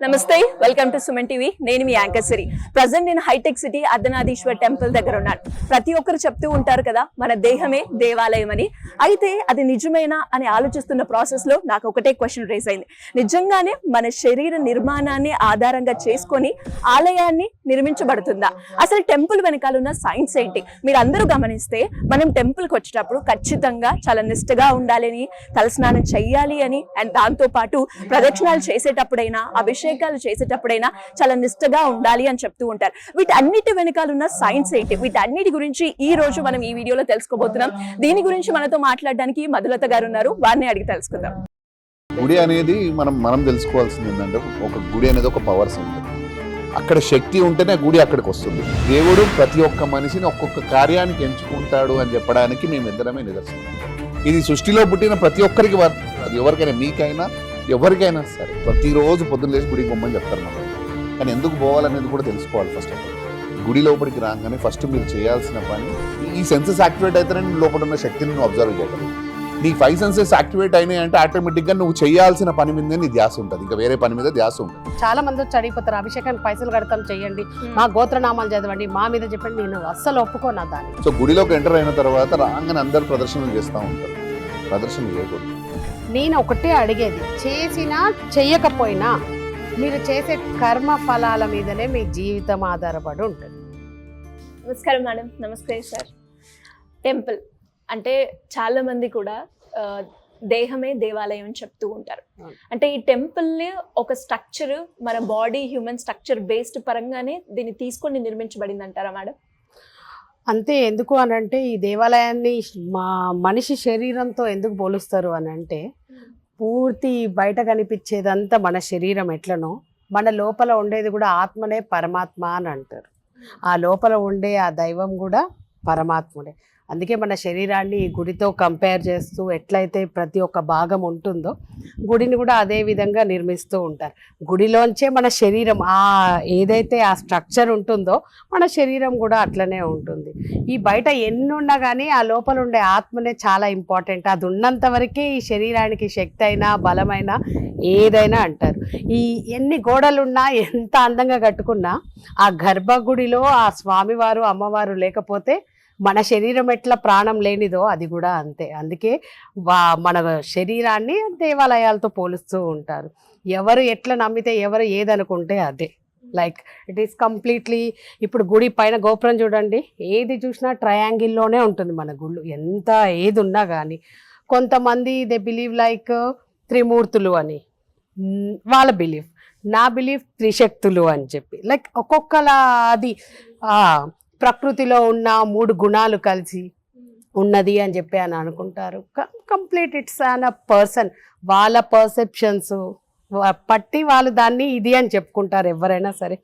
నమస్తే, welcome to Suman TV. నేను మీ anchor సిరి. Present నేను హైటెక్ సిటీ అర్ధనారీశ్వర్ టెంపుల్ దగ్గర ఉన్నాను. ప్రతి ఒక్కరు చెప్తూ ఉంటారు కదా, మన దేహమే దేవాలయం అని. అయితే అది నిజమేనా అని ఆలోచిస్తున్న ప్రాసెస్ లో నాకు ఒకటే క్వశ్చన్ రేస్ అయింది. నిజంగానే మన శరీర నిర్మాణాన్ని ఆధారంగా చేసుకొని ఆలయాన్ని నిర్మించబడుతుందా? అసలు టెంపుల్ వెనకాల ఉన్న సైన్స్ ఏంటి? మీరు అందరూ గమనిస్తే మనం టెంపుల్ కి వచ్చేటప్పుడు ఖచ్చితంగా చాలా నిష్టగా ఉండాలని, తలస్నానం చెయ్యాలి అని, అండ్ దాంతో పాటు ప్రదక్షిణాలు చేసేటప్పుడైనా, అభిషేకాలు చేసేటప్పుడైనా చాలా నిష్టగా ఉండాలి అని చెప్తూ ఉంటారు. వీటన్నిటి వెనకాల ఉన్న సైన్స్ ఏంటి? వీటన్నిటి గురించి ఈ రోజు మనం ఈ వీడియోలో తెలుసుకోబోతున్నాం. దీని గురించి మనతో మాట్లాడడానికి మధులత గారు ఉన్నారు. వారిని అడిగి తెలుసుకుందాం. గుడి అనేది మనం తెలుసుకోవాల్సింది ఏంటంటే, ఒక గుడి అనేది ఒక పవర్ సెంటర్. అక్కడ శక్తి ఉంటేనే గుడి అక్కడికి వస్తుంది. దేవుడు ప్రతి ఒక్క మనిషిని ఒక్కొక్క కార్యానికి ఎంచుకుంటాడు అని చెప్పడానికి మేమిద్దరమే నిదర్శనం. ఇది సృష్టిలో పుట్టిన ప్రతి ఒక్కరికి అది ఎవరికైనా, మీకైనా ఎవరికైనా సరే, ప్రతిరోజు పొద్దున్న లేచి గుడికి పోమని చెప్తారు మనం. కానీ ఎందుకు పోవాలనేది కూడా తెలుసుకోవాలి. ఫస్ట్ ఆఫ్ ఆల్ గుడి లోపలికి రాగానే ఫస్ట్ మీరు చేయాల్సిన పని, ఈ సెన్సెస్ యాక్టివేట్ అయితేనే లోపల ఉన్న శక్తిని నువ్వు అబ్జర్వ్ చేయగలవు. నీ 5 సెన్సెస్ యాక్టివేట్ అయినాయి అంటే ఆటోమేటిక్గా నువ్వు చేయాల్సిన పని మీద నీ ధ్యాస ఉంటుంది, ఇంకా వేరే పని మీద ధ్యాస ఉంటుంది. చాలా మంది వచ్చి అడిగిపోతారు, అభిషేకానికి పైసలు కడతాం, చెయ్యండి, మా గోత్రనామాలు చదవండి, మా మీద చెప్పండి. నేను అస్సలు ఒప్పుకోను దాన్ని. సో గుడిలోకి ఎంటర్ అయిన తర్వాత రాగానే అందరు ప్రదర్శనలు చేస్తూ ఉంటారు. ప్రదర్శన చేయకూడదు. నేను ఒకటే అడిగేది, చేసినా చెయ్యకపోయినా మీరు చేసే కర్మ ఫలాల మీదనే మీ జీవితం ఆధారపడి ఉంటుంది. నమస్కారం మేడం. నమస్తే సార్. టెంపుల్ అంటే చాలా మంది కూడా దేహమే దేవాలయం అని చెప్తూ ఉంటారు. అంటే ఈ టెంపుల్ ఒక స్ట్రక్చర్, మన బాడీ హ్యూమన్ స్ట్రక్చర్ బేస్డ్ పరంగానే దీన్ని తీసుకొని నిర్మించబడింది అంటారా మేడం? అంతే. ఎందుకు అని అంటే, ఈ దేవాలయాన్ని మా మనిషి శరీరంతో ఎందుకు పోలుస్తారు అని అంటే, పూర్తి బయట కనిపించేదంతా మన శరీరం ఎట్లనో, మన లోపల ఉండేది కూడా ఆత్మనే పరమాత్మ అని అంటారు. ఆ లోపల ఉండే ఆ దైవం కూడా పరమాత్ముడే. అందుకే మన శరీరాన్ని గుడితో కంపేర్ చేస్తూ ఎట్లయితే ప్రతి ఒక్క భాగం ఉంటుందో, గుడిని కూడా అదే విధంగా నిర్మిస్తూ ఉంటారు. గుడిలోంచే మన శరీరం, ఏదైతే ఆ స్ట్రక్చర్ ఉంటుందో మన శరీరం కూడా అట్లనే ఉంటుంది. ఈ బయట ఎన్నున్నా కానీ ఆ లోపల ఉండే ఆత్మనే చాలా ఇంపార్టెంట్. అది ఉన్నంత వరకే ఈ శరీరానికి శక్తి అయినా బలమైనా ఏదైనా అంటారు. ఎన్ని గోడలున్నా, ఎంత అందంగా కట్టుకున్నా, ఆ గర్భగుడిలో ఆ స్వామివారు అమ్మవారు లేకపోతే మన శరీరం ఎట్లా ప్రాణం లేనిదో అది కూడా అంతే. అందుకే మన శరీరాన్ని దేవాలయాలతో పోలుస్తూ ఉంటారు. ఎవరు ఎట్లా నమ్మితే, ఎవరు ఏదనుకుంటే అదే. Like it is completely. ఇప్పుడు గుడి పైన గోపురం చూడండి, ఏది చూసినా ట్రయాంగిల్లోనే ఉంటుంది మన గుళ్ళు, ఎంత ఏది ఉన్నా కానీ. కొంతమంది దే బిలీవ్ లైక్ త్రిమూర్తులు అని వాళ్ళ బిలీఫ్, నా బిలీఫ్ త్రిశక్తులు అని చెప్పి. లైక్ ఒక్కొక్కలా అది ప్రకృతిలో ఉన్న 3 గుణాలు కలిసి ఉన్నది అని చెప్పి అని అనుకుంటారు. Complete it's an a person, వాళ్ళ పర్సెప్షన్స్ పట్టి వాళ్ళు దాన్ని ఇది అని చెప్పుకుంటారు ఎవరైనా సరే.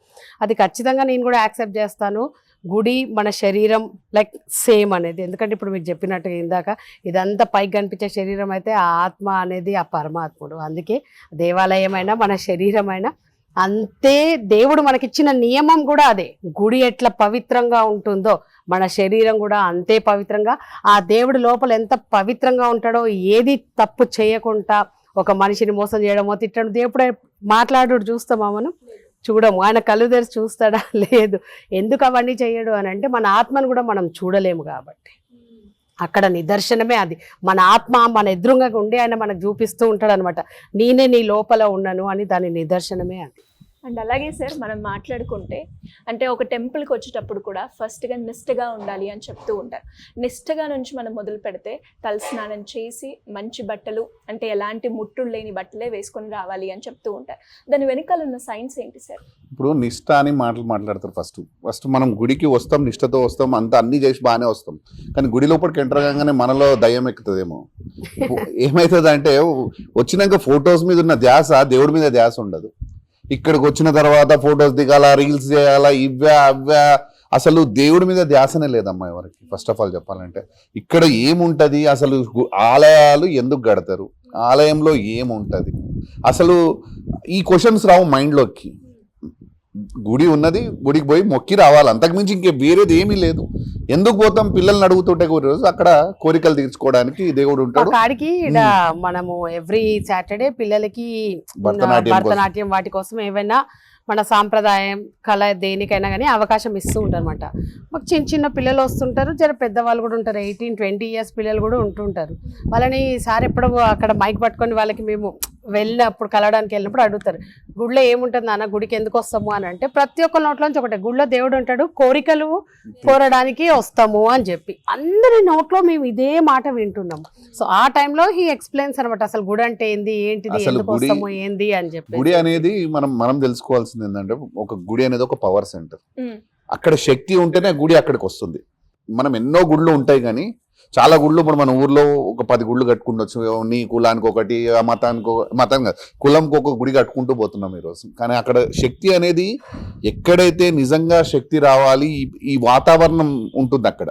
అది ఖచ్చితంగా నేను కూడా యాక్సెప్ట్ చేస్తాను. గుడి మన శరీరం లైక్ సేమ్ అనేది. ఎందుకంటే ఇప్పుడు మీకు చెప్పినట్టుగా ఇందాక ఇదంతా పైకి కనిపించే శరీరం అయితే ఆ ఆత్మ అనేది ఆ పరమాత్ముడు. అందుకే దేవాలయమైనా మన శరీరమైనా అంతే. దేవుడు మనకిచ్చిన నియమం కూడా అదే. గుడి ఎట్లా పవిత్రంగా ఉంటుందో మన శరీరం కూడా అంతే పవిత్రంగా, ఆ దేవుడు లోపల ఎంత పవిత్రంగా ఉంటాడో, ఏది తప్పు చేయకుండా ఒక మనిషిని మోసం చేయడమో తిట్టడం, దేవుడు మాట్లాడు చూస్తామా మనం? చూడము. ఆయన కళ్ళు తెరిచి చూస్తాడా? లేదు. ఎందుకు అవన్నీ చేయడు అని అంటే, మన ఆత్మను కూడా మనం చూడలేము కాబట్టి. అక్కడ నిదర్శనమే అది. మన ఆత్మ మన ఎదురుగా ఉండి ఆయన మనకు చూపిస్తూ ఉంటాడు అనమాట. నేనే నీ లోపల ఉన్నాను అని దాని నిదర్శనమే అది. అండ్ అలాగే సార్, మనం మాట్లాడుకుంటే అంటే ఒక టెంపుల్కి వచ్చేటప్పుడు కూడా ఫస్ట్గా నిష్టగా ఉండాలి అని చెప్తూ ఉంటారు. నిష్టగా నుంచి మనం మొదలు పెడితే తలస్నానం చేసి మంచి బట్టలు, అంటే ఎలాంటి ముట్టులు లేని బట్టలే వేసుకొని రావాలి అని చెప్తూ ఉంటారు. దాని వెనకాల ఉన్న సైన్స్ ఏంటి సార్? ఇప్పుడు నిష్ట అని మాట్లాడతారు. ఫస్ట్ మనం గుడికి వస్తాం, నిష్టతో వస్తాం, అంతా అన్ని చేసి బాగానే వస్తాం. కానీ గుడి లోపలికి ఎంటర్ కాగానే మనలో దయ్యం ఎక్కుతుందేమో. ఏమవుతుంది అంటే, వచ్చినాక ఫొటోస్ మీద ఉన్న ధ్యాస దేవుడి మీద ధ్యాస ఉండదు. ఇక్కడికి వచ్చిన తర్వాత ఫొటోస్ దిగాల, రీల్స్ చేయాలా, ఇవ్వా అవ్వా, అసలు దేవుడి మీద ధ్యాసనే లేదమ్మా ఎవరికి. ఫస్ట్ ఆఫ్ ఆల్ చెప్పాలంటే, ఇక్కడ ఏముంటుంది అసలు? ఆలయాలు ఎందుకు కడతారు? ఆలయంలో ఏముంటుంది అసలు? ఈ క్వశ్చన్స్ రావు మైండ్లోకి. గుడి ఉన్నది, గుడికి పోయి మొక్కి రావాలి, అంతకుమించి ఇంకే వేరేది ఏమీ లేదు. ఎందుకు పోతాం? పిల్లల్ని అడుగుతుంటే రోజు అక్కడ కోరికలు తీర్చుకోవడానికి దేవుడు ఉంటాడు. కాడికి ఈడ మనము ఎవ్రీ సాటర్డే పిల్లలకి భరతనాట్యం వాటి కోసం ఏవైనా మన సాంప్రదాయం కళ దేనికైనా కానీ అవకాశం ఇస్తూ ఉంటారు అనమాట. మాకు చిన్న చిన్న పిల్లలు వస్తుంటారు, జర పెద్దవాళ్ళు కూడా ఉంటారు, 18-20 years పిల్లలు కూడా ఉంటుంటారు. వాళ్ళని సార్ ఎప్పుడు అక్కడ మైక్ పట్టుకొని వాళ్ళకి మేము వెళ్ళినప్పుడు కలవడానికి వెళ్ళినప్పుడు అడుగుతారు, గుడిలో ఏముంటుంది నాన్న, గుడికి ఎందుకు వస్తాము అని అంటే ప్రతి ఒక్క నోట్లోంచి ఒకటే, గుడిలో దేవుడు ఉంటాడు, కోరికలు కోరడానికి వస్తాము అని చెప్పి అందరి నోట్లో మేము ఇదే మాట వింటున్నాము. సో ఆ టైంలో హీ ఎక్స్ప్లెయిన్స్ అనమాట, అసలు గుడి అంటే ఏంది, ఏంటిది, ఎందుకు వస్తాము, ఏంది అని చెప్పి. గుడి అనేది మనం తెలుసుకోవాల్సింది ఏంటంటే, ఒక గుడి అనేది ఒక పవర్ సెంటర్. అక్కడ శక్తి ఉంటేనే గుడి అక్కడికి వస్తుంది. మనం ఎన్నో గుళ్ళు ఉంటాయి కానీ చాలా గుళ్ళు ఇప్పుడు మన ఊర్లో ఒక 10 గుళ్ళు కట్టుకుండొచ్చు. నీ కులానికి ఒకటి, మతం కులంకి ఒక గుడి కట్టుకుంటూ పోతున్నాం ఈరోజు. కానీ అక్కడ శక్తి అనేది ఎక్కడైతే నిజంగా శక్తి రావాలి, ఈ వాతావరణం ఉంటుంది అక్కడ.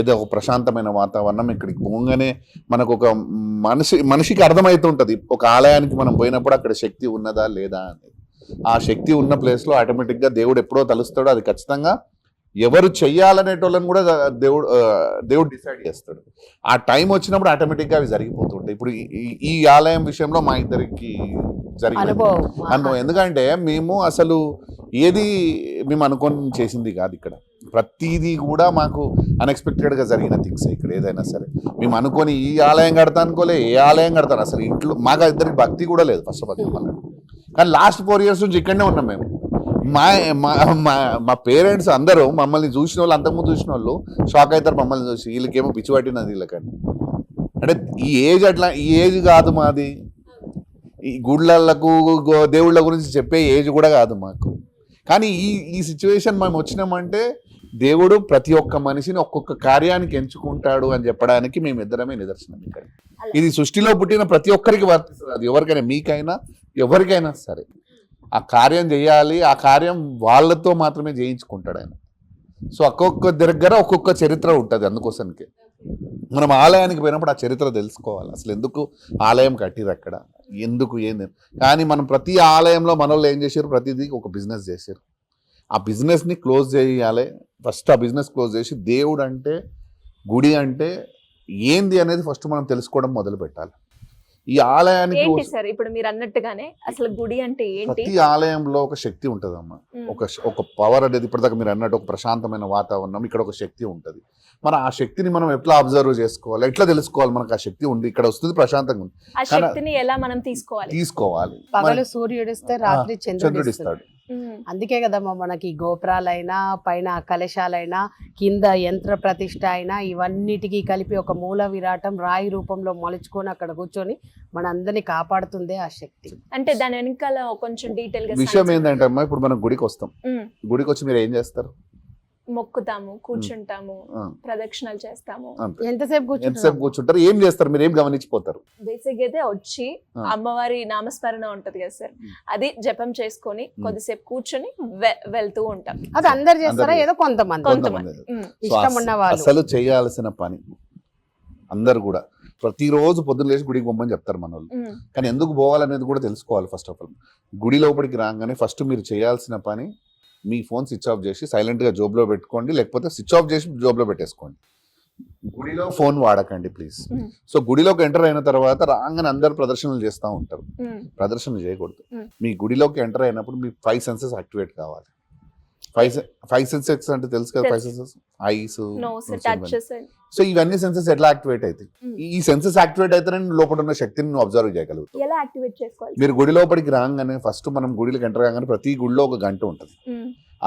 ఏదో ఒక ప్రశాంతమైన వాతావరణం. ఇక్కడికి పోగానే మనకు ఒక మనిషికి అర్థమవుతుంటది, ఒక ఆలయానికి మనం పోయినప్పుడు అక్కడ శక్తి ఉన్నదా లేదా అనేది. ఆ శక్తి ఉన్న ప్లేస్లో ఆటోమేటిక్గా దేవుడు ఎప్పుడో తలుస్తాడో, అది ఖచ్చితంగా ఎవరు చెయ్యాలనేటోళ్ళని కూడా దేవుడు డిసైడ్ చేస్తాడు. ఆ టైం వచ్చినప్పుడు ఆటోమేటిక్గా అవి జరిగిపోతుంటాయి. ఇప్పుడు ఈ ఆలయం విషయంలో మా ఇద్దరికి జరిగిన అనుభవం. ఎందుకంటే మేము అసలు ఏది మేము అనుకొని చేసింది కాదు. ఇక్కడ ప్రతిదీ కూడా మాకు అన్ఎక్స్పెక్టెడ్గా జరిగిన థింగ్స్. ఇక్కడ ఏదైనా సరే మేము అనుకొని ఈ ఆలయం కడతా అనుకోలే, ఏ ఆలయం కడతాను అసలు. ఇంట్లో మాకు ఇద్దరికి భక్తి కూడా లేదు ఫస్ట్ ఆఫ్ ఆల్. కానీ లాస్ట్ 4 years నుంచి ఇక్కడనే ఉన్నాం మేము. మా పేరెంట్స్ అందరూ మమ్మల్ని చూసిన వాళ్ళు, అంతకుముందు చూసిన వాళ్ళు షాక్ అవుతారు మమ్మల్ని చూసి, వీళ్ళకేమో పిచ్చి పట్టినది వీళ్ళకని. అంటే ఈ ఏజ్ అట్లా, ఈ ఏజ్ కాదు మాది. ఈ గుళ్ళకు దేవుళ్ళ గురించి చెప్పే ఏజ్ కూడా కాదు మాకు. కానీ ఈ సిచ్యువేషన్ మేము వచ్చినామంటే దేవుడు ప్రతి ఒక్క మనిషిని ఒక్కొక్క కార్యానికి ఎంచుకుంటాడు అని చెప్పడానికి మేము ఇద్దరమే నిదర్శనం. ఇక్కడ ఇది సృష్టిలో పుట్టిన ప్రతి ఒక్కరికి వర్తిస్తుంది. అది ఎవరికైనా, మీకైనా ఎవరికైనా సరే ఆ కార్యం చేయాలి. ఆ కార్యం వాళ్ళతో మాత్రమే చేయించుకుంటాడు ఆయన. సో ఒక్కొక్క దగ్గర ఒక్కొక్క చరిత్ర ఉంటుంది. అందుకోసానికి మనం ఆలయానికి పోయినప్పుడు ఆ చరిత్ర తెలుసుకోవాలి. అసలు ఎందుకు ఆలయం కట్టిరు అక్కడ, ఎందుకు ఏంది. కానీ మనం ప్రతి ఆలయంలో మన వాళ్ళు ఏం చేశారు, ప్రతిదీ ఒక బిజినెస్ చేశారు. ఆ బిజినెస్ని క్లోజ్ చేయాలి. ఫస్ట్ ఆ బిజినెస్ క్లోజ్ చేసి దేవుడు అంటే, గుడి అంటే ఏంది అనేది ఫస్ట్ మనం తెలుసుకోవడం మొదలు పెట్టాలి. ఈ ఆలయానికి సార్ ఇప్పుడు మీరు అన్నట్టుగానే అసలు గుడి అంటే ఏంటి? ప్రతి ఆలయంలో ఒక శక్తి ఉంటదమ్మా. ఒక పవర్ అనేది ఇప్పటిదాకా మీరు అన్నట్టు ఒక ప్రశాంతమైన వాతావరణం, ఇక్కడ ఒక శక్తి ఉంటది. మరి ఆ శక్తిని మనం ఎట్లా అబ్జర్వ్ చేసుకోవాలి, ఎట్లా తెలుసుకోవాలి మనకు ఆ శక్తి ఉంది, ఇక్కడ వస్తుంది ప్రశాంతంగా ఉంది. ఆ శక్తిని ఎలా మనం తీసుకోవాలి? పగలు సూర్యుడు ఇస్తే రాత్రి చంద్రుడు ఇస్తాడు. అందుకే కదమ్మా మనకి గోపురాలైనా, పైన కలశాలైనా, కింద యంత్ర ప్రతిష్ఠ అయినా ఇవన్నిటికీ కలిపి ఒక మూల విరాటం రాయి రూపంలో మలుచుకొని అక్కడ కూర్చొని మన అందరినీ కాపాడుతుందే ఆ శక్తి. అంటే దాని వెనకాల కొంచెం డీటెయిల్ గా విషయం ఏంటంటే అమ్మా, ఇప్పుడు మనం గుడికి వస్తాం, గుడికి వచ్చి మీరు ఏం చేస్తారు? మొక్కుతాము, కూర్చుంటాము, ప్రదక్షిణలు చేస్తాము. ఎంతసేపు కూర్చుంటారు, ఏం చేస్తారు, మీరు ఏం గమనించిపోతారు? బేసిక్ అయితే వచ్చి అమ్మవారి నామస్మరణ ఉంటది కదా సార్, అది జపం చేసుకొని కొద్దిసేపు కూర్చొని వెళ్తూ ఉంటాం. అది అందరు చేస్తారా? ఏదో కొంతమంది ఇష్టం ఉన్న వాళ్ళు. అసలు చేయాల్సిన పని అందరు కూడా ప్రతిరోజు పొద్దున్న లేచి గుడికి పోమని చెప్తారు మన వాళ్ళు. కానీ ఎందుకు పోవాలనేది కూడా తెలుసుకోవాలి. ఫస్ట్ ఆఫ్ ఆల్ గుడి లోపలికి రాగానే ఫస్ట్ మీరు చేయాల్సిన పని, మీ ఫోన్ స్విచ్ ఆఫ్ చేసి సైలెంట్గా జోబ్లో పెట్టుకోండి, లేకపోతే స్విచ్ ఆఫ్ చేసి జోబ్లో పెట్టేసుకోండి. గుడిలో ఫోన్ వాడకండి ప్లీజ్. సో గుడిలోకి ఎంటర్ అయిన తర్వాత రాగానే అందరు ప్రదర్శనలు చేస్తూ ఉంటారు. ప్రదర్శన చేయకూడదు. మీ గుడిలోకి ఎంటర్ అయినప్పుడు మీ 5 senses యాక్టివేట్ కావాలి. 5 senses అంటే తెలుసు కదా, 5 senses, ఐస్, సో ఇవన్నీ సెన్సెస్ ఎట్లా యాక్టివేట్ అవుతాయి? ఈ సెన్సెస్ యాక్టివేట్ అయితే లోపల ఉన్న శక్తిని నువ్వు అబ్జర్వ్ చేయగలుగుతావు. ఎలా యాక్టివేట్ చేసుకోవాలి? మీరు గుడి లోపలికి రాగానే ఫస్ట్ మనం గుడిలోకి ఎంటర్ కాగానే ప్రతి గుడిలో ఒక గంట ఉంటుంది.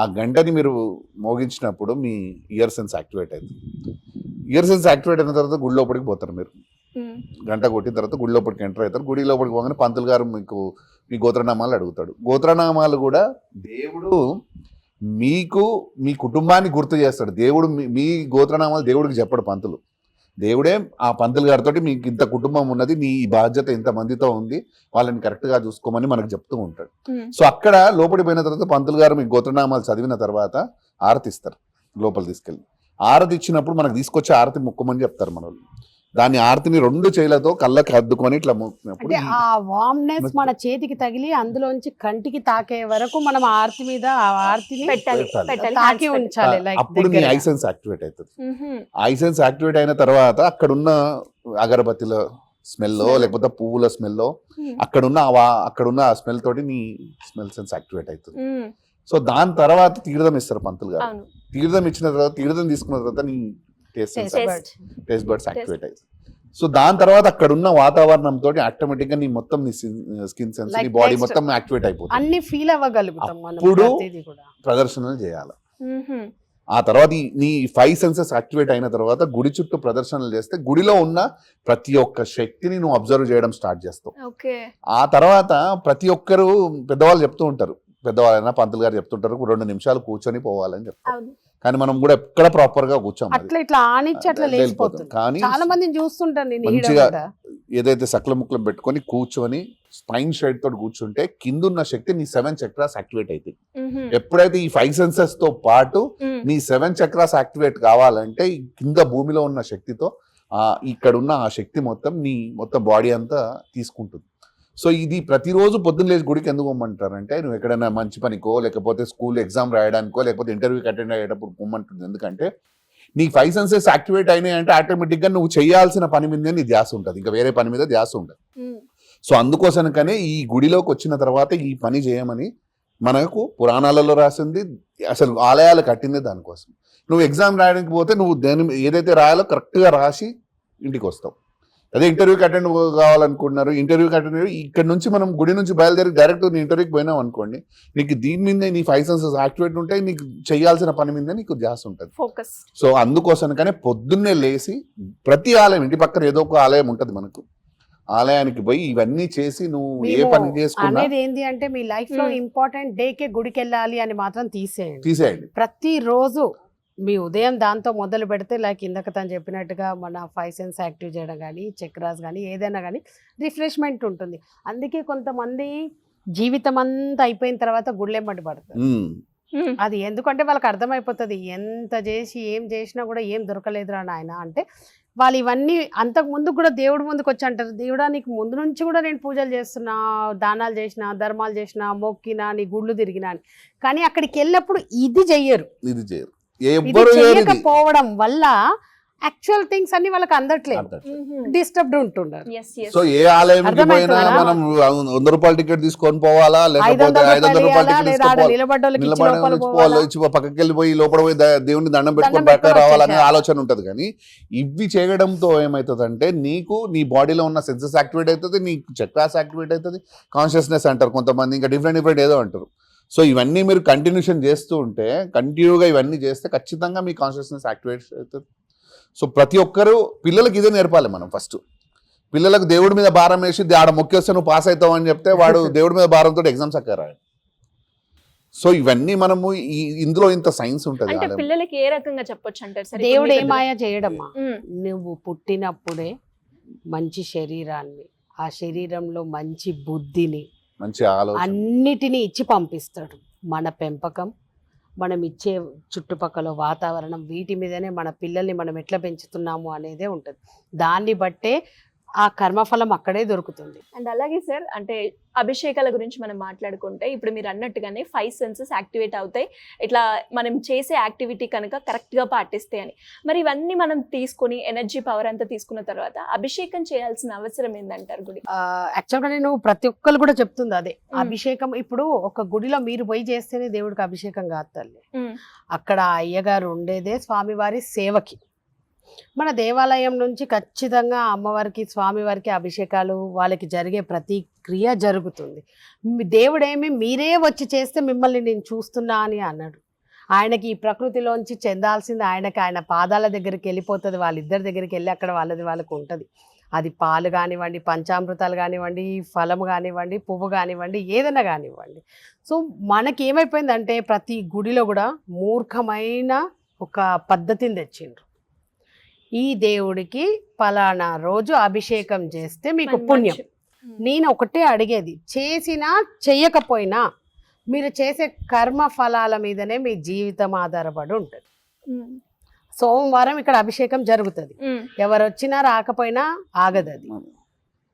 ఆ గంటని మీరు మోగించినప్పుడు మీ ఇయర్ సెన్స్ యాక్టివేట్ అవుతుంది. ఇయర్ సెన్స్ యాక్టివేట్ అయిన తర్వాత గుడి లోపలికి పోతారు. మీరు గంట కొట్టిన తర్వాత గుడి లోపలికి ఎంటర్ అవుతారు. గుడి లోపలికి పోగానే పంతులు గారు మీకు మీ గోత్రనామాలు అడుగుతాడు. గోత్రనామాలు కూడా దేవుడు మీకు మీ కుటుంబాన్ని గుర్తు చేస్తాడు. దేవుడు మీ గోత్రనామాలు దేవుడికి చెప్పడు పంతులు. దేవుడే ఆ పంతులు గారితో మీకు ఇంత కుటుంబం ఉన్నది, నీ బాధ్యత ఇంతమందితో ఉంది, వాళ్ళని కరెక్ట్గా చూసుకోమని మనకు చెప్తూ ఉంటాడు. సో అక్కడ లోపలికి పోయిన తర్వాత పంతులు గారు మీ గోత్రనామాలు చదివిన తర్వాత ఆరతి ఇస్తారు. లోపల తీసుకెళ్ళి ఆరతి ఇచ్చినప్పుడు మనకు తీసుకొచ్చి ఆరతి ముక్కమని చెప్తారు మన వాళ్ళు. దాని ఆర్తిని 2 చేతులతో కళ్ళకి అద్దుకొని ఇట్లా మోపినప్పుడు అంటే ఆ వామ్నెస్ మన చేతికి తగిలి అందులోంచి కంటికి తాకే వరకు మనం ఆ ఆర్తి మీద ఆ ఆర్తిని పెట్టాలి పెట్టాలి. పెట్టాలి తాకి ఉంచాలి లైక్ అప్పుడు నీ ఐసెన్స్ యాక్టివేట్ అవుతుంది. ఐసెన్స్ యాక్టివేట్ అయిన తర్వాత అక్కడున్న అగరబత్తిల స్మెల్లో Smell. లేకపోతే పువ్వుల స్మెల్లో అక్కడున్న ఆ స్మెల్ తోటి నీ స్మెల్ సెన్స్ యాక్టివేట్ అవుతుంది. సో దాని తర్వాత తీర్థం ఇస్తారు పంతులు గారు. అవును తీర్థం ఇచ్చిన తర్వాత తీర్థం తీసుకున్న తర్వాత నీ టేస్ట్ బర్డ్స్ యాక్టివేట్ అవుతుంది. సో దాని తర్వాత అక్కడ ఉన్న వాతావరణం తోటి ఆటోమేటిక్ గా నీ మొత్తం నీ స్కిన్ సెన్స్ నీ Like బాడీ next- మొత్తం యాక్టివేట్ అయిపోతుంది. అన్ని ఫీల్ అవ్వగలుగుతాం మనం అప్పుడు ప్రతిదీ కూడా. ప్రదర్శనలు చేయాలి. ఆ తర్వాత నీ 5 సెన్సెస్ యాక్టివేట్ అయిన తర్వాత గుడి చుట్టూ ప్రదర్శనలు చేస్తే గుడిలో ఉన్న ప్రతి ఒక్క శక్తిని నువ్వు అబ్జర్వ్ చేయడం స్టార్ట్ చేస్తావు. ఓకే ఆ తర్వాత ప్రతి ఒక్కరు పెద్దవాళ్ళు చెప్తూ ఉంటారు, పెద్దవాళ్ళైనా పంతులు గారు చెప్తుంటారు 2 నిమిషాలు కూర్చొని పోవాలని చెప్తారు. అవును కానీ మనం కూడా ఎక్కడ ప్రాపర్ గా కూర్చోం. అట్లా ఇట్లా ఆనిచ్చి అట్లా లేచిపోతుంది. కానీ చాలా మందిని చూస్తుంటాను నేను ఈడ మంచిగా కూడా. ఏదైతే సకల ముక్కలు పెట్టుకొని కూర్చొని స్పైన్ షైడ్ తోటి కూర్చుంటే కిందున్న శక్తి నీ 7 చక్రాస్ యాక్టివేట్ అవుతాయి. ఎప్పుడైతే ఈ 5 సెన్సెస్ తో పాటు నీ 7 చక్రాస్ యాక్టివేట్ కావాలంటే ఈ కింద భూమిలో ఉన్న శక్తితో ఇక్కడ ఉన్న ఆ శక్తి మొత్తం నీ మొత్తం బాడీ అంతా తీసుకుంటుంది. సో ఇది ప్రతిరోజు పొద్దున్న లేచి గుడికి ఎందుకు పొమ్మంటారంటే నువ్వు ఎక్కడైనా మంచి పనికో లేకపోతే స్కూల్ ఎగ్జామ్ రాయడానికో లేకపోతే ఇంటర్వ్యూకి అటెండ్ అయ్యేటప్పుడు పొమ్మంటుంది. ఎందుకంటే నీ 5 సెన్సెస్ యాక్టివేట్ అయినాయి అంటే ఆటోమేటిక్గా నువ్వు చేయాల్సిన పని మీదే నీ ధ్యాస ఉంటుంది, ఇంకా వేరే పని మీద ధ్యాస ఉంటుంది. సో అందుకోసమనే ఈ గుడిలోకి వచ్చిన తర్వాత ఈ పని చేయమని మనకు పురాణాలలో రాసింది. అసలు ఆలయాలు కట్టింది దానికోసం. నువ్వు ఎగ్జామ్ రాయడానికి పోతే నువ్వు ఏదైతే రాయాలో కరెక్ట్గా రాసి ఇంటికి వస్తావు. అదే ఇంటర్వ్యూకి అటెండ్ కావాలనుకుంటున్నారు, ఇంటర్వ్యూకి అటెండ్ ఇక్కడ నుంచి మనం గుడి నుంచి బయలుదేరి డైరెక్ట్ నీ ఇంటర్వ్యూకి పోయినావు అనుకోండి, నీకు దీని మీదే నీ 5 సెన్సెస్ యాక్టివేట్ ఉంటాయి, నీకు చేయాల్సిన పని మీద నీకు ధ్యాస ఉంటుంది. ఫోకస్. సో అందుకోసమనే పొద్దున్నే లేచి ప్రతి ఆలయం, ఇంటి పక్కన ఏదో ఒక ఆలయం ఉంటుంది మనకు, ఆలయానికి పోయి ఇవన్నీ చేసి నువ్వు ఏ మేము పని చేసుకున్నా అనేది ఏంటి అంటే మీ లైఫ్ లో ఇంపార్టెంట్ డేకే గుడికి వెళ్ళాలి అని మాత్రం తీసేయండి. ప్రతిరోజు మీ ఉదయం దాంతో మొదలు పెడితే లైక్ ఇందాక తను చెప్పినట్టుగా మన 5 సెన్స్ యాక్టివ్ చేయడం కానీ చక్రాస్ కానీ ఏదైనా కానీ రిఫ్రెష్మెంట్ ఉంటుంది. అందుకే కొంతమంది జీవితం అంతా అయిపోయిన తర్వాత గుళ్ళెమ్మటి పడుతుంది. అది ఎందుకంటే వాళ్ళకి అర్థమైపోతుంది ఎంత చేసి ఏం చేసినా కూడా ఏం దొరకలేదురా నాయన అంటే. వాళ్ళు ఇవన్నీ అంతకు ముందు కూడా దేవుడి ముందుకు వచ్చి అంటారు, దేవుడా నీకు ముందు నుంచి కూడా నేను పూజలు చేస్తున్నా, దానాలు చేసినా, ధర్మాలు చేసినా, మొక్కినా, నీ గుళ్ళు తిరిగినా అని. కానీ అక్కడికి వెళ్ళినప్పుడు ఇది చెయ్యరు. ఇది ఇది చేయకపోవడం వల్ల యాక్చువల్ థింగ్స్ అన్ని వాళ్ళకి అందట్లేదు, డిస్టర్బ్డ్ ఉంటున్నారు. సో ఏ ఆలయంకి పోయినా మనం 100 రూపాయల టికెట్ తీసుకొని పోవాలా లేకపోతే 500 రూపాయల టికెట్ ఇచ్చి పక్కకి వెళ్ళిపోయి లోపల పోయి దేవుని దండం పెట్టుకొని పక్క రావాలనే ఆలోచన ఉంటది. కానీ ఇవి చేయడంతో ఏమవుతుందంటే నీకు నీ బాడీలో ఉన్న సెన్సెస్ యాక్టివేట్ అవుతుంది, నీకు చక్రాస్ యాక్టివేట్ అవుతుంది, కాన్షియస్నెస్ అంటారు కొంతమంది, ఇంకా డిఫరెంట్ ఏదో అంటారు. సో ఇవన్నీ మీరు కంటిన్యూషన్ చేస్తూ ఉంటే, కంటిన్యూగా ఇవన్నీ చేస్తే ఖచ్చితంగా మీ కాన్షియస్నెస్ యాక్టివేట్ అవుతుంది. సో ప్రతి ఒక్కరు పిల్లలకి ఇదే నేర్పాలి. మనం ఫస్ట్ పిల్లలకు దేవుడి మీద భారం వేసి ఆడ మొక్కేస్తే నువ్వు పాస్ అవుతావు అని చెప్తే వాడు దేవుడి మీద భారంతో ఎగ్జామ్స్ అక్కరాడు. సో ఇవన్నీ మనము ఇందులో ఇంత సైన్స్ ఉంటుంది. అంటే పిల్లలకి ఏ రకంగా చెప్పొచ్చు అంటారు సార్? దేవుడు ఏమాయ చేయడమ్మా, నువ్వు పుట్టినప్పుడే మంచి శరీరాన్ని, ఆ శరీరంలో మంచి బుద్ధిని, మంచి ఆలోచన అన్నిటినీ ఇచ్చి పంపిస్తాడు. మన పెంపకం, మనం ఇచ్చే చుట్టుపక్కల వాతావరణం, వీటి మీదనే మన పిల్లల్ని మనం ఎట్లా పెంచుతున్నాము అనేదే ఉంటుంది. దాన్ని బట్టే ఆ కర్మఫలం అక్కడే దొరుకుతుంది. అండ్ అలాగే సార్, అంటే అభిషేకాల గురించి మనం మాట్లాడుకుంటే ఇప్పుడు మీరు అన్నట్టుగానే 5 సెన్సెస్ యాక్టివేట్ అవుతాయి ఇట్లా మనం చేసే యాక్టివిటీ కనుక కరెక్ట్గా పాటిస్తే అని. మరి ఇవన్నీ మనం తీసుకొని ఎనర్జీ పవర్ అంతా తీసుకున్న తర్వాత అభిషేకం చేయాల్సిన అవసరం ఏందంటారు గుడి? యాక్చువల్గా నేను ప్రతి ఒక్కరు కూడా చెప్తుంది అదే. అభిషేకం ఇప్పుడు ఒక గుడిలో మీరు పోయి చేస్తేనే దేవుడికి అభిషేకం కాదు తల్లి. అక్కడ అయ్యగారు ఉండేదే స్వామివారి సేవకి. మన దేవాలయం నుంచి ఖచ్చితంగా అమ్మవారికి, స్వామివారికి అభిషేకాలు, వాళ్ళకి జరిగే ప్రతి క్రియ జరుగుతుంది. దేవుడేమి మీరే వచ్చి చేస్తే మిమ్మల్ని నేను చూస్తున్నా అని అన్నాడు. ఆయనకి ఈ ప్రకృతిలోంచి చెందాల్సింది ఆయనకి, ఆయన పాదాల దగ్గరికి వెళ్ళిపోతుంది. వాళ్ళిద్దరి దగ్గరికి వెళ్ళి అక్కడ వాళ్ళకి ఉంటుంది. అది పాలు కానివ్వండి, పంచామృతాలు కానివ్వండి, ఫలము కానివ్వండి, పువ్వు కానివ్వండి, ఏదైనా కానివ్వండి. సో మనకి ఏమైపోయిందంటే ప్రతి గుడిలో కూడా మూర్ఖమైన ఒక పద్ధతిని తెచ్చిండ్రు. ఈ దేవుడికి పలానా రోజు అభిషేకం చేస్తే మీకు పుణ్యం. నేను ఒకటే అడిగేది, చేసినా చెయ్యకపోయినా మీరు చేసే కర్మ ఫలాల మీదనే మీ జీవితం ఆధారపడి ఉంటుంది. సోమవారం ఇక్కడ అభిషేకం జరుగుతుంది. ఎవరు వచ్చినా రాకపోయినా ఆగదు అది.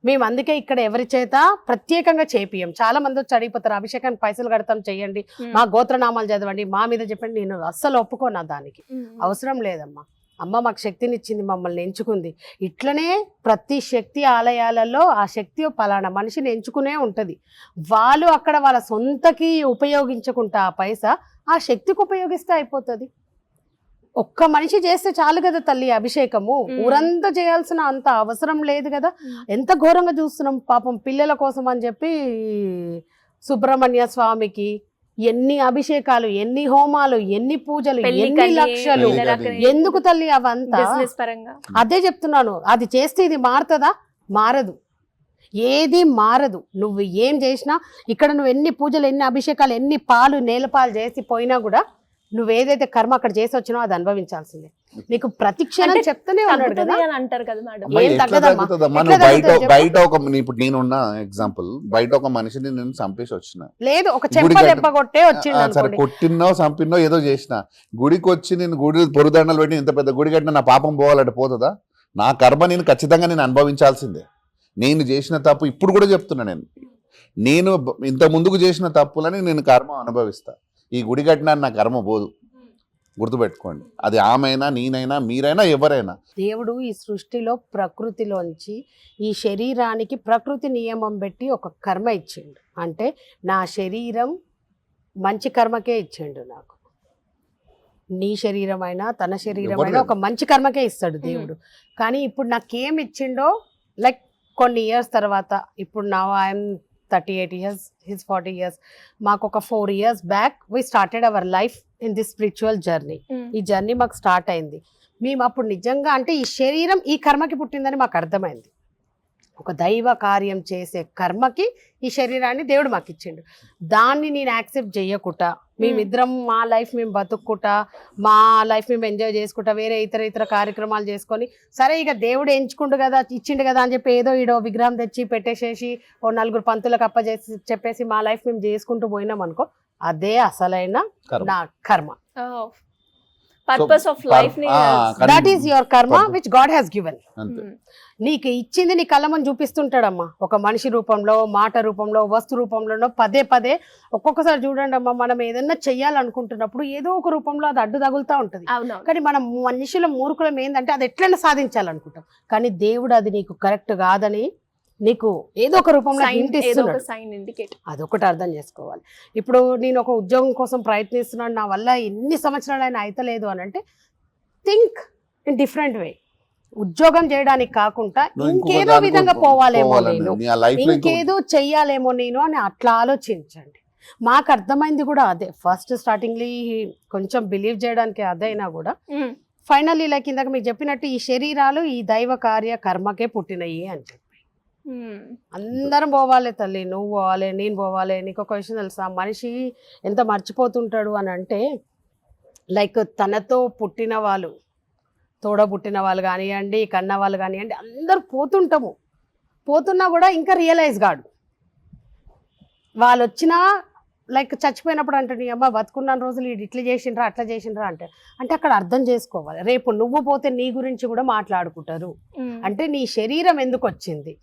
మేము అందుకే ఇక్కడ ఎవరి చేత ప్రత్యేకంగా చేపియం. చాలా మంది వచ్చి అడిగిపోతారు, అభిషేకానికి పైసలు కడతాం, చెయ్యండి, మా గోత్రనామాలు చదవండి, మా మీద చెప్పండి. నేను అస్సలు ఒప్పుకోను దానికి. అవసరం లేదమ్మా. అమ్మ మాకు శక్తిని ఇచ్చింది, మమ్మల్ని ఎంచుకుంది. ఇట్లనే ప్రతి శక్తి ఆలయాలలో ఆ శక్తి పలానా మనిషిని ఎంచుకునే ఉంటుంది. వాళ్ళు అక్కడ వాళ్ళ సొంతకి ఉపయోగించకుండా ఆ పైసా ఆ శక్తికి ఉపయోగిస్తే అయిపోతుంది. ఒక్క మనిషి చేస్తే చాలు కదా తల్లి అభిషేకము. ఊరంతా చేయాల్సిన అంత అవసరం లేదు కదా. ఎంత ఘోరంగా చూస్తున్నాం పాపం పిల్లల కోసం అని చెప్పి సుబ్రహ్మణ్య స్వామికి ఎన్ని అభిషేకాలు, ఎన్ని హోమాలు, ఎన్ని పూజలు, ఎన్ని లక్షలు. ఎందుకు తల్లి అవంతా? అదే చెప్తున్నాను. అది చేస్తే ఇది మారుతుందా? మారదు. ఏది మారదు. నువ్వు ఏం చేసినా ఇక్కడ నువ్వు ఎన్ని పూజలు, ఎన్ని అభిషేకాలు, ఎన్ని పాలు, నేలపాలు చేసి పోయినా కూడా నువ్వేదైతే కర్మ అక్కడ చేసి వచ్చినావు అది అనుభవించాల్సిందే. నీకు ప్రతిక్షణం చెప్తూనే ఉన్నాడు కదా అంటారు కదా మేడం. బయట ఒక ఇప్పుడు నేనున్న ఎగ్జాంపుల్, బయట ఒక మనిషిని నేను చంపేసి వచ్చిన, లేదు ఒక చెంప దెబ్బ కొట్టే వచ్చింది, కొట్టినో చంపినో ఏదో చేసిన, గుడికి వచ్చి నేను గుడి పొరుదండలు పెట్టి ఇంత పెద్ద గుడి కట్టిన నా పాపం పోవాలంటే పోతుందా? నా కర్మ నేను ఖచ్చితంగా నేను అనుభవించాల్సిందే. నేను చేసిన తప్పు ఇప్పుడు కూడా చెప్తున్నా, నేను ఇంత ముందుకు చేసిన తప్పులని నేను కర్మ అనుభవిస్తా. ఈ గుడి కట్టినా నా కర్మ పోదు, గుర్తుపెట్టుకోండి. అది ఆమెనా, నేనైనా, మీరైనా, ఎవరైనా. దేవుడు ఈ సృష్టిలో ప్రకృతిలోంచి ఈ శరీరానికి ప్రకృతి నియమం పెట్టి ఒక కర్మ ఇచ్చిండు. అంటే నా శరీరం మంచి కర్మకే ఇచ్చిండు నాకు. నీ శరీరం అయినా తన శరీరం అయినా ఒక మంచి కర్మకే ఇస్తాడు దేవుడు. కానీ ఇప్పుడు నాకేం ఇచ్చిండో, లైక్ కొన్ని ఇయర్స్ తర్వాత, ఇప్పుడు నా ఐఎమ్ 38 years, he's 40 years. మాకు ఒక 4 years back we started our life in this spiritual journey. ఈ జర్నీ మాకు స్టార్ట్ అయింది. మేము అప్పుడు నిజంగా అంటే ఈ శరీరం ఈ కర్మకి పుట్టిందని మాకు అర్థమైంది. ఒక దైవ కార్యం చేసే కర్మకి ఈ శరీరాన్ని దేవుడు మాకు ఇచ్చిండు. దాన్ని నేను యాక్సెప్ట్ చేయకుండా మేమిద్దరం మా లైఫ్ మేము బతుక్కుంటా, మా లైఫ్ మేము ఎంజాయ్ చేసుకుంటా, వేరే ఇతర కార్యక్రమాలు చేసుకొని, సరే ఇక దేవుడు ఎంచుకుండు కదా, ఇచ్చిండు కదా అని చెప్పి ఏదో ఈడో విగ్రహం తెచ్చి పెట్టేసేసి ఓ 4 పంతులకు అప్పచేసి చెప్పేసి మా లైఫ్ మేము చేసుకుంటూ పోయినాం అనుకో, అదే అసలైన నా కర్మ. పర్పస్ ఆఫ్ లైఫ్ ని, దట్ ఈస్ యువర్ కర్మ విచ్ గాడ్ హ్యాస్ గివెన్. నీకు ఇచ్చింది నీ కళ్ళమని చూపిస్తుంటాడమ్మా, ఒక మనిషి రూపంలో, మాట రూపంలో, వస్తు రూపంలోనో పదే ఒక్కొక్కసారి చూడండి అమ్మా, మనం ఏదన్నా చెయ్యాలనుకుంటున్నప్పుడు ఏదో ఒక రూపంలో అది అడ్డు తగులుతూ ఉంటుంది. కానీ మనం మనుషుల మూర్ఖులం ఏంటంటే అది ఎట్లైనా సాధించాలనుకుంటాం. కానీ దేవుడు అది నీకు కరెక్ట్ కాదని నీకు ఏదో ఒక రూపంలో అదొకటి అర్థం చేసుకోవాలి. ఇప్పుడు నేను ఒక ఉద్యోగం కోసం ప్రయత్నిస్తున్నాను, నా వల్ల ఎన్ని సంవత్సరాలు అయినా అయితలేదు అని అంటే, థింక్ ఇన్ డిఫరెంట్ వే. ఉద్యోగం చేయడానికి కాకుండా ఇంకేదో విధంగా పోవాలేమో నేను, ఇంకేదో చెయ్యాలేమో నేను అని అట్లా ఆలోచించండి. మాకు అర్థమైంది కూడా అదే. ఫస్ట్ స్టార్టింగ్లీ కొంచెం బిలీవ్ చేయడానికి అదైనా కూడా ఫైనల్లీ లైక్ ఇందాక మీకు చెప్పినట్టు ఈ శరీరాలు ఈ దైవ కార్య కర్మకే పుట్టినయి అని చెప్పి అందరం పోవాలి తల్లి, నువ్వు పోవాలి, నేను పోవాలి. నీకు ఒక విషయం తెలుసా, మనిషి ఎంత మర్చిపోతుంటాడు అని అంటే, లైక్ తనతో పుట్టిన వాళ్ళు, తోడబుట్టిన వాళ్ళు కానివ్వండి, కన్న వాళ్ళు కానివ్వండి, అందరూ పోతున్నా కూడా ఇంకా రియలైజ్ కాడు. వాళ్ళు వచ్చినా లైక్ చచ్చిపోయినప్పుడు అంటే, నీ అమ్మ బతుకున్న రోజులు ఇట్లా చేసిండ్రా అట్లా చేసిండ్రా అంటే అక్కడ అర్థం చేసుకోవాలి. రేపు నువ్వు పోతే నీ గురించి కూడా మాట్లాడుకుంటారు. అంటే నీ శరీరం ఎందుకు వచ్చింది,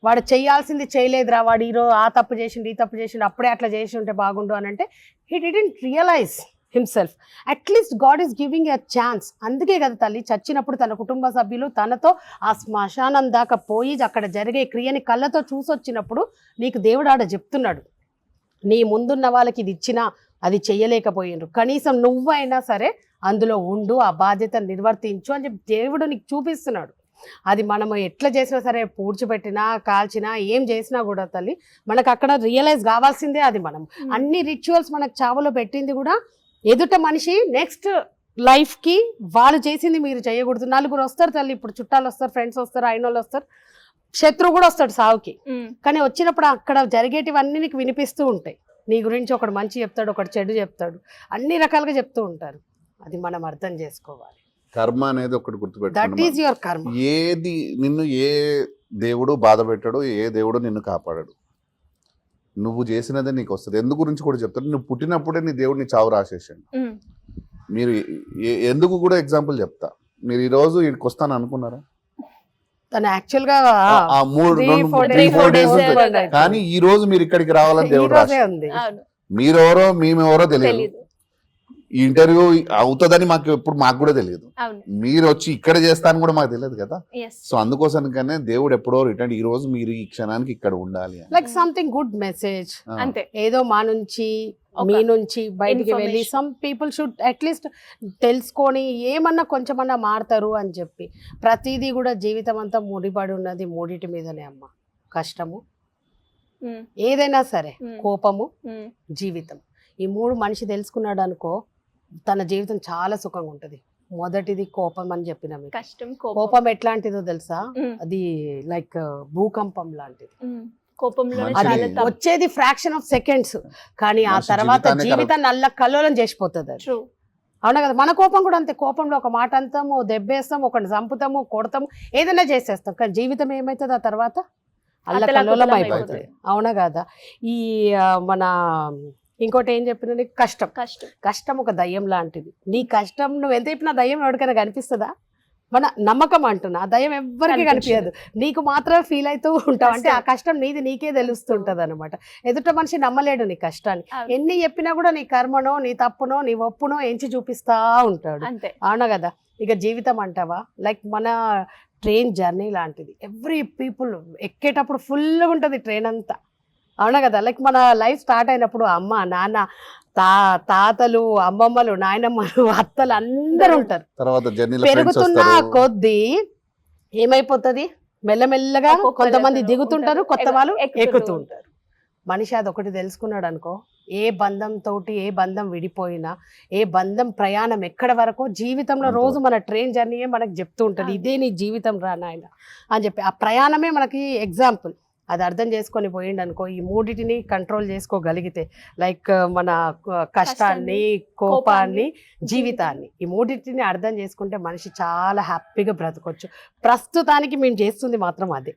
వాడు చేయాల్సింది చేయలేదురా, వాడు ఈరోజు ఆ తప్పు చేసిండు, ఈ తప్పు చేసిండు, అప్పుడే అట్లా చేసి ఉంటే బాగుండు అని అంటే, he didn't realise himself. At least God is giving a chance. అందుకే కదా తల్లి చచ్చినప్పుడు తన కుటుంబ సభ్యులు తనతో ఆ శ్మశానం దాకా పోయి అక్కడ జరిగే క్రియని కళ్ళతో చూసొచ్చినప్పుడు నీకు దేవుడు ఆడ చెప్తున్నాడు, నీ ముందున్న వాళ్ళకి ఇది ఇచ్చినా అది చెయ్యలేకపోయిండ్రు, కనీసం నువ్వైనా సరే అందులో ఉండు, ఆ బాధ్యత నిర్వర్తించు అని చెప్పి దేవుడు నీకు చూపిస్తున్నాడు. అది మనము ఎట్లా చేసినా సరే, పూడ్చిపెట్టినా కాల్చినా ఏం చేసినా కూడా తల్లి మనకు అక్కడ రియలైజ్ కావాల్సిందే. అది మనం అన్ని రిచువల్స్ మనకు చావులో పెట్టింది కూడా ఎదుట మనిషి నెక్స్ట్ లైఫ్కి వాళ్ళు చేసింది మీరు చేయకూడదు. 4 వస్తారు తల్లి, ఇప్పుడు చుట్టాలు వస్తారు, ఫ్రెండ్స్ వస్తారు, అయినోళ్ళు వస్తారు, శత్రువు కూడా వస్తాడు సావుకి. కానీ వచ్చినప్పుడు అక్కడ జరిగేటివన్నీ నీకు వినిపిస్తూ ఉంటాయి. నీ గురించి ఒకడు మంచి చెప్తాడు, ఒకడు చెడు చెప్తాడు, అన్ని రకాలుగా చెప్తూ ఉంటారు. అది మనం అర్థం చేసుకోవాలి. కర్మ అనేది ఒకటి గుర్తుపెట్టుకోండి, దట్ ఈస్ యువర్ కర్మ. ఏది నిన్ను ఏ దేవుడు బాధ పెట్టాడు, ఏ దేవుడు నిన్ను కాపాడాడు, నువ్వు చేసినదే నీకు వస్తుంది. ఎందు గురించి కూడా చెప్తాడు, నువ్వు పుట్టినప్పుడే నీ దేవుడు నీ చావు రాసేసాడు. మీరు ఎందుకు కూడా ఎగ్జాంపుల్ చెప్తా. మీరు ఈ రోజు ఇక్కడికి వస్తాను అనుకున్నారా? తను యాక్చువల్ గా ఆ 3-4 డేస్ ఉంటుంది. కానీ ఈ రోజు మీరు ఇక్కడికి రావాలని ఈ దేవుడు రోజే రాశాడు. ఉంది. అవును, మీరెవరో మేమెవరో తెలియదు. తెలీదు. ఈ ఇంటర్వ్యూ అవుతుందని మాకు కూడా తెలియదు. అవును, మీరు వచ్చి ఇక్కడ చేస్తాను కూడా మాకు తెలియదు కదా. ఎస్, సో అందుకోసమనే దేవుడు ఎప్పుడో రిటర్న్ ఈ రోజు మీరు ఈ క్షణానికి ఇక్కడ ఉండాలి అని. Like something good message. ఆ. అంతే. ఏదో మా నుంచి మీ నుంచి బయటికి వెళ్ళి information. Some people should at least తెలుసుకొని ఏమన్నా కొంచెమన్నా మారుతారు అని చెప్పి. ప్రతిదీ కూడా జీవితం అంతా ముడిపడి ఉన్నది మూడిటి మీదనే అమ్మ. కష్టము, ఉమ్, ఏదైనా సరే, ఉమ్, కోపము, ఉమ్, జీవితం. ఈ మూడు మనిషి తెలుసుకున్నాడు అనుకో తన జీవితం చాలా సుఖంగా ఉంటది. మొదటిది కోపం అని చెప్పిన మీకు. కష్టం, కోపం ఎట్లాంటిదో తెలుసా? ఉమ్, అది లైక్ భూకంపం లాంటిది. ఉమ్, కోపంలో అది అది చాలా తప్పు. వచ్చేది ఫ్రాక్షన్ ఆఫ్ సెకండ్స్, కానీ ఆ మనిషి తర్వాత జీవితాన్ని జీవితాన్ని అల్ల కల్లోలం చేసిపోతుంది అది. True. అవునా కదా? మన కోపం కూడా అంతే. కోపంలో ఒక మాట అంతాము, దెబ్బేస్తాము, ఒకటి చంపుతాము, కొడతాము, ఏదైనా చేసేస్తాం. కానీ జీవితం ఏమవుతుంది ఆ తర్వాత? అల్ల కల్లోలం అతలాకుతలం అయిపోతుంది. అవునా కదా? ఈ మన ఇంకోటి ఏం చెప్పిన నీకు, కష్టం. కష్టం ఒక దయ్యం లాంటిది. నీ కష్టం నువ్వు ఎంత చెప్పినా దయ్యం ఎవరికైనా కనిపిస్తుందా? మన నమ్మకం అంటున్నా, ఆ దయ్యం ఎవ్వరికి కనిపించదు. నీకు మాత్రమే ఫీల్ అవుతూ ఉంటావు. అంటే ఆ కష్టం నీది నీకే తెలుస్తుంటది అనమాట. ఎదుట మనిషి నమ్మలేడు నీ కష్టాన్ని. అవును. ఎన్ని చెప్పినా కూడా నీ కర్మనో, నీ తప్పునో, నీ ఒప్పునో ఎంచి చూపిస్తా ఉంటాడు. అంతే. అవునా కదా? ఇక జీవితం అంటావా, లైక్ మన ట్రైన్ జర్నీ లాంటిది. ఎవ్రీ పీపుల్ ఎక్కేటప్పుడు ఫుల్గా ఉంటుంది ట్రైన్ అంతా. అవునా కదా? లైక్ మన లైఫ్ స్టార్ట్ అయినప్పుడు అమ్మ, నాన్న, తాతలు, అమ్మమ్మలు, నాయనమ్మలు, అత్తలు అందరు ఉంటారు. తర్వాత జర్నీలో పెరుగుతున్న కొద్దీ ఏమైపోతుంది? మెల్లమెల్లగా ఒక్కొక్కరు కొంతమంది అతను దిగుతుంటారు, ఉంటారు, కొత్త వాళ్ళు ఎక్కుతూ ఎక్కుతూ ఉంటారు. మనిషి అది ఒకటి తెలుసుకున్నాడు అనుకో, ఏ బంధం తోటి ఏ బంధం విడిపోయినా, ఏ బంధం ప్రయాణం ఎక్కడ వరకు, జీవితంలో అంతే. రోజు మన ట్రైన్ జర్నీయే మనకు చెప్తూ ఉంటుంది, ఇదే నీ జీవితం రా నాయన అని చెప్పి. ఆ ప్రయాణమే మనకి ఎగ్జాంపుల్. అది అర్థం చేసుకొని పోయిండు అనుకో, ఈ మూడిటిని కంట్రోల్ చేసుకోగలిగితే, లైక్ మన కష్టాన్ని, కోపాన్ని, జీవితాన్ని, ఈ మూడింటిని అర్థం చేసుకుంటే మనిషి చాలా హ్యాపీగా బ్రతకొచ్చు. ప్రస్తుతానికి మేము చేస్తుంది మాత్రం అదే.